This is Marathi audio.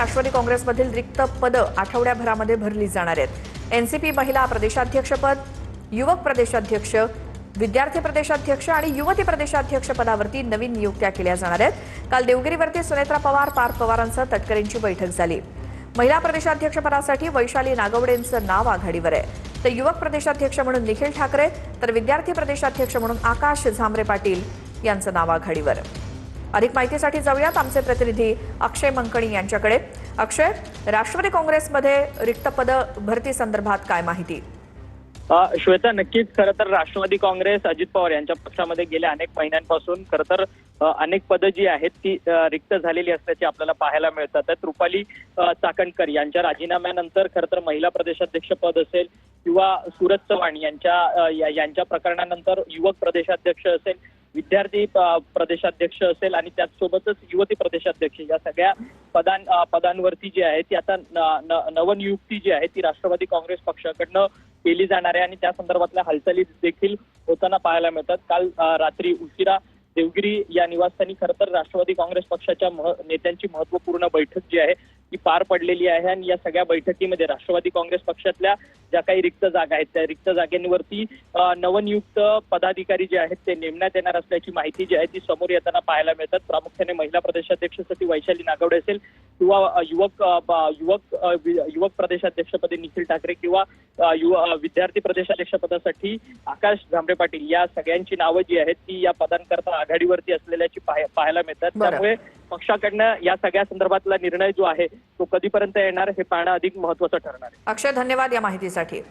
राष्ट्रवादी काँग्रेसमधील रिक्त पद आठवड्याभरामध्ये भरली जाणार आहेत। एनसीपी महिला प्रदेशाध्यक्षपद, युवक प्रदेशाध्यक्ष, विद्यार्थी प्रदेशाध्यक्ष आणि युवती प्रदेशाध्यक्ष पदावरती नवीन नियुक्त्या केल्या जाणार आहेत। काल देवगिरीवरती सुनेत्रा पवार, पार्थ पवारांसह तटकरेंची बैठक झाली। महिला प्रदेशाध्यक्षपदासाठी वैशाली नागवडेंचं नाव आघाडीवर आहे, तर युवक प्रदेशाध्यक्ष म्हणून निखिल ठाकरे, तर विद्यार्थी प्रदेशाध्यक्ष म्हणून आकाश झांबरे पाटील यांचं नाव आघाडीवर। अधिक माहितीसाठी जाऊयात आमचे प्रतिनिधी अक्षय मंकणी यांच्याकडे। अक्षय, राष्ट्रवादी काँग्रेसमध्ये रिक्त पद भरती संदर्भात काय माहिती? श्वेता, नक्कीच खरं तर राष्ट्रवादी काँग्रेस अजित पवार यांच्या पक्षामध्ये गेल्या अनेक महिन्यांपासून खरं तर अनेक पदं जी आहेत ती रिक्त झालेली असल्याचे आपल्याला पाहायला मिळतात। त्यात रुपाली चाकणकर यांच्या राजीनाम्यानंतर खरं तर महिला प्रदेशाध्यक्ष पद असेल किंवा सूरज चव्हाण यांच्या प्रकरणानंतर युवक प्रदेशाध्यक्ष असेल, विद्यार्थी प्रदेशाध्यक्ष असेल आणि त्याचसोबतच युवती प्रदेशाध्यक्ष या सगळ्या पदांवरती जी आहे ती आता नवनियुक्ती जी आहे ती राष्ट्रवादी काँग्रेस पक्षाकडनं केली जाणार आहे आणि त्या संदर्भातल्या हालचाली देखील होताना पाहायला मिळतात। काल रात्री उशिरा देवगिरी या निवासस्थानी खरं तर राष्ट्रवादी काँग्रेस पक्षाच्या नेत्यांची महत्वपूर्ण बैठक जी आहे ती पार पडलेली आहे आणि या सगळ्या बैठकीमध्ये राष्ट्रवादी काँग्रेस पक्षातल्या ज्या काही रिक्त जागा आहेत त्या रिक्त जागेंवरती नवनियुक्त पदाधिकारी जे आहेत ते नेमण्यात येणार असल्याची माहिती जी आहे ती समोर येताना पाहायला मिळतात। प्रामुख्याने महिला प्रदेशाध्यक्षसाठी वैशाली नागवडे असेल किंवा युवक प्रदेशाध्यक्षपदी निखिल ठाकरे किंवा विद्यार्थी प्रदेशाध्यक्षपदासाठी आकाश झांबरे पाटील या सगळ्यांची नावं जी आहेत ती या पदांकरता आघाडीवरती असलेल्याची पाहायला मिळतात। त्यामुळे पक्षाकडनं या सगळ्या संदर्भातला निर्णय जो आहे तो कधीपर्यंत येणार हे पाहणं अधिक महत्त्वाचं ठरणार आहे। अक्षय, धन्यवाद या माहितीसाठी।